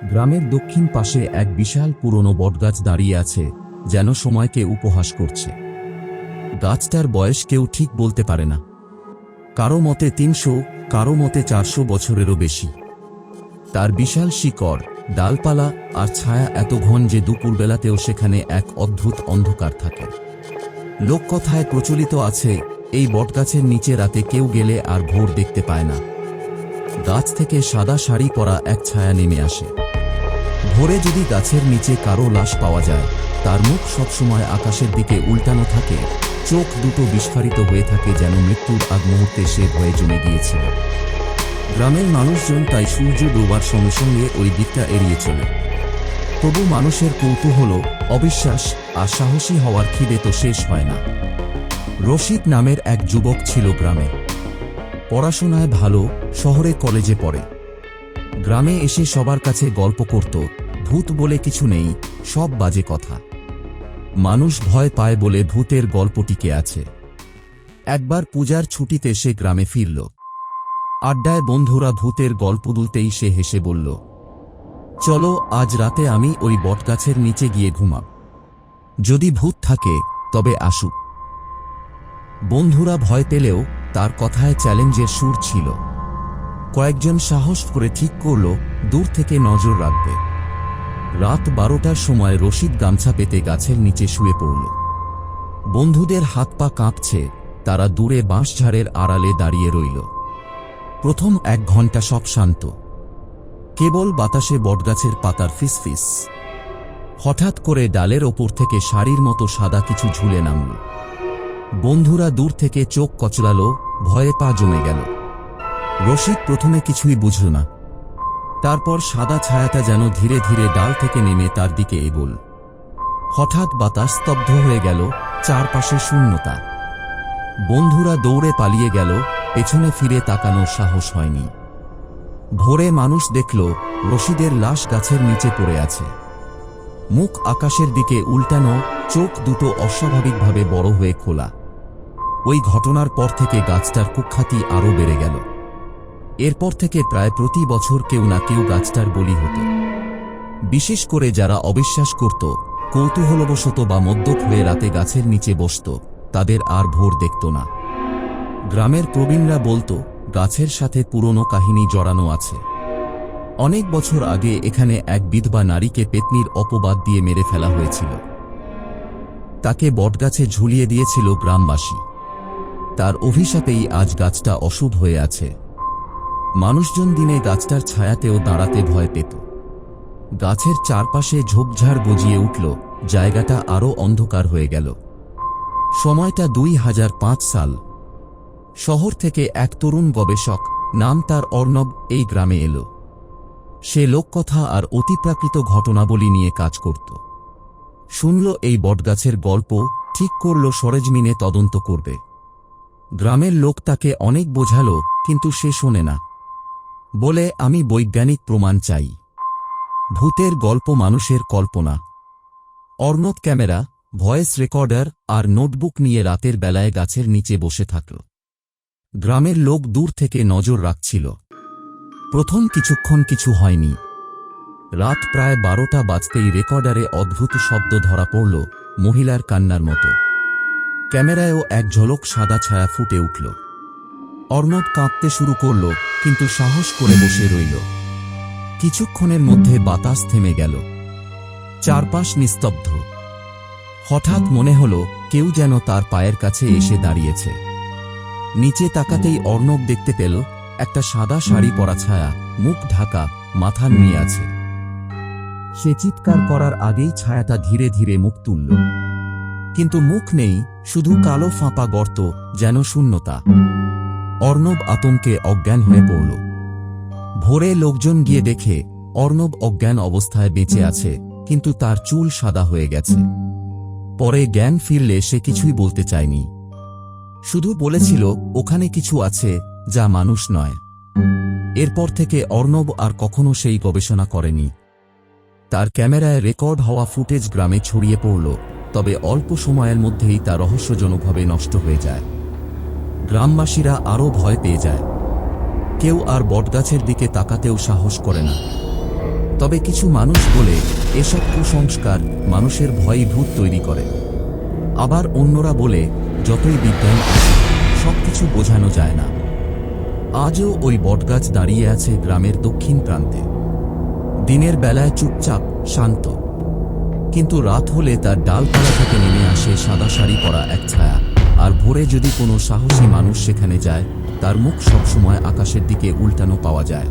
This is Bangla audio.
গ্রামের দক্ষিণ পাশে এক বিশাল পুরনো বটগাছ দাঁড়িয়ে আছে, যেন সময়কে উপহাস করছে। গাছটার বয়স কেউ ঠিক বলতে পারে না। কারো মতে ৩০০, কারো মতে ৪০০ বছরেরও বেশি। তার বিশাল শিকড়, ডালপালা আর ছায়া এত ঘন যে দুপুরবেলাতেও সেখানে এক অদ্ভুত অন্ধকার থাকে। লোককথায় প্রচলিত আছে, এই বটগাছের নিচে রাতে কেউ গেলে আর ভোর দেখতে পায় না। গাছ থেকে সাদা শাড়ি পরা এক ছায়া নেমে আসে। ভোরে যদি গাছের নিচে কারো লাশ পাওয়া যায়, তার মুখ সবসময় আকাশের দিকে উল্টানো থাকে, চোখ দুটো বিস্ফারিত হয়ে থাকে, যেন মৃত্যুর আগ মুহূর্তে সে ভয়ে জমে গিয়েছিল। গ্রামের মানুষজন তাই সূর্য ডোবার সঙ্গে সঙ্গে ওই দিকটা এড়িয়ে চলে। তবু মানুষের কৌতূহল, অবিশ্বাস আর সাহসী হওয়ার খিদে তো শেষ হয় না। রশিদ নামের এক যুবক ছিল গ্রামে। পড়াশোনায় ভালো, শহরে কলেজে পড়ে। গ্রামে এসে সবার কাছে গল্প করত, ভূত বলে কিছু নেই, সব বাজে কথা। মানুষ ভয় পায় বলে ভূতের গল্প টিকে আছে। একবার পূজার ছুটিতে সে গ্রামে ফিরল। আড্ডায় বন্ধুরা ভূতের গল্প তুলতেই সে হেসে বলল, চলো আজ রাতে আমি ওই বটগাছের নিচে গিয়ে ঘুমাব। যদি ভূত থাকে তবে আসুক। বন্ধুরা ভয় পেলেও তার কথায় চ্যালেঞ্জের সুর ছিল। কয়েকজন সাহস করে ঠিক করল দূর থেকে নজর রাখবে। রাত ১২টার সময় রশিদ গামছা পেতে গাছের নিচে শুয়ে পড়ল। বন্ধুদের হাত পা কাঁপছে, তারা দূরে বাঁশঝাড়ের আড়ালে দাঁড়িয়ে রইল। প্রথম ১ ঘন্টা সব শান্ত, কেবল বাতাসে বটগাছের পাতার ফিসফিস। হঠাৎ করে ডালের ওপর থেকে শাড়ির মতো সাদা কিছু ঝুলে নামল। বন্ধুরা দূর থেকে চোখ কচলালো, ভয়ে পা জমে গেল। রশিদ প্রথমে কিছুই বুঝল না। তারপর সাদা ছায়াটা যেন ধীরে ধীরে ডাল থেকে নেমে তার দিকে এগোল। হঠাৎ বাতাস স্তব্ধ হয়ে গেল, চারপাশে শূন্যতা। বন্ধুরা দৌড়ে পালিয়ে গেল, পেছনে ফিরে তাকানোর সাহস হয়নি। ভোরে মানুষ দেখল রশিদের লাশ গাছের নিচে পড়ে আছে। মুখ আকাশের দিকে উল্টানো, চোখ দুটো অস্বাভাবিকভাবে বড় হয়ে খোলা। ওই ঘটনার পর থেকে গাছটার কুখ্যাতি আরও বেড়ে গেল। এরপর থেকে প্রায় প্রতি বছর কেউ না কেউ গাছটার বলি হতো। বিশেষ করে যারা অবিশ্বাস করত, কৌতূহলবশত বা মদ্যপ হয়ে রাতে গাছের নিচে বসত, তাদের আর ভোর দেখত না। গ্রামের প্রবীণরা বলতো, গাছের সাথে পুরনো কাহিনী জড়ানো আছে। অনেক বছর আগে এখানে এক বিধবা নারীকে পেত্নীর অপবাদ দিয়ে মেরে ফেলা হয়েছিল। তাকে বটগাছে ঝুলিয়ে দিয়েছিল গ্রামবাসী। তার অভিশাপেই আজ গাছটা অশুভ হয়ে আছে। মানুষজন দিনে গাছটার ছায়াতেও দাঁড়াতে ভয় পেত। গাছের চারপাশে ঝোপঝাড় গজিয়ে উঠল, জায়গাটা আরও অন্ধকার হয়ে গেল। সময়টা ২০০৫ সাল। শহর থেকে এক তরুণ গবেষক, নাম তার অর্ণব, এই গ্রামে এলো। সে লোককথা আর অতিপ্রাকৃত ঘটনাবলী নিয়ে কাজ করত। শুনল এই বটগাছের গল্প, ঠিক করল সরেজমিনে তদন্ত করবে। গ্রামের লোক তাকে অনেক বোঝালো, কিন্তু সে শোনে না। বলে, আমি বৈজ্ঞানিক প্রমাণ চাই। ভূতের গল্প মানুষের কল্পনা। অর্ণব ক্যামেরা, ভয়েস রেকর্ডার আর নোটবুক নিয়ে রাতের বেলায় গাছের নিচে বসে থাকল। গ্রামের লোক দূর থেকে নজর রাখছিল। প্রথম কিছুক্ষণ কিছু হয়নি। রাত প্রায় ১২টা বাজতেই রেকর্ডারে অদ্ভুত শব্দ ধরা পড়ল, মহিলার কান্নার মতো। ক্যামেরায়ও এক ঝলক সাদা ছায়া ফুটে উঠল। অর্ণব কাঁপতে শুরু করল, কিন্তু সাহস করে বসে রইল। কিছুক্ষণের মধ্যে বাতাস থেমে গেল, চারপাশ নিস্তব্ধ। হঠাৎ মনে হল কেউ যেন তার পায়ের কাছে এসে দাঁড়িয়েছে। নিচে তাকাতেই অর্ণব দেখতে পেল একটা সাদা শাড়ি পরা ছায়া, মুখ ঢাকা, মাথা নিয়ে আছে। সে চিৎকার করার আগেই ছায়াটা ধীরে ধীরে মুখ তুলল। কিন্তু মুখ নেই, শুধু কালো ফাঁপা গর্ত, যেন শূন্যতা। অর্ণব আতঙ্কে অজ্ঞান হয়ে পড়ল। ভোরে লোকজন গিয়ে দেখে অর্ণব অজ্ঞান অবস্থায় বেঁচে আছে, কিন্তু তার চুল সাদা হয়ে গেছে। পরে জ্ঞান ফিরলে সে কিছুই বলতে চায়নি। শুধু বলেছিল ওখানে কিছু আছে, যা মানুষ নয়। এরপর থেকে অর্ণব আর কখনো সেই গবেষণা করেনি। তার ক্যামেরায় রেকর্ড হওয়া ফুটেজ গ্রামে ছড়িয়ে পড়ল, তবে অল্প সময়ের মধ্যেই তা রহস্যজনকভাবে নষ্ট হয়ে যায়। গ্রামবাসীরা আরও ভয় পেয়ে যায়। কেউ আর বটগাছের দিকে তাকাতেও সাহস করে না। তবে কিছু মানুষ বলে এসব কুসংস্কার মানুষের ভয়ে ভূত তৈরি করে। আবার অন্যরা বলে যতই বিজ্ঞান আসুক সবকিছু বোঝানো যায় না। আজও ওই বটগাছ দাঁড়িয়ে আছে গ্রামের দক্ষিণ প্রান্তে। দিনের বেলায় চুপচাপ শান্ত, কিন্তু রাত হলে তার ডালপালা থেকে নেমে আসে সাদা শাড়ি পরা এক ছায়া। আর ভোরে যদি কোনো সাহসী মানুষ সেখানে যায়, তার মুখ সবসময় আকাশের দিকে উল্টানো পাওয়া যায়।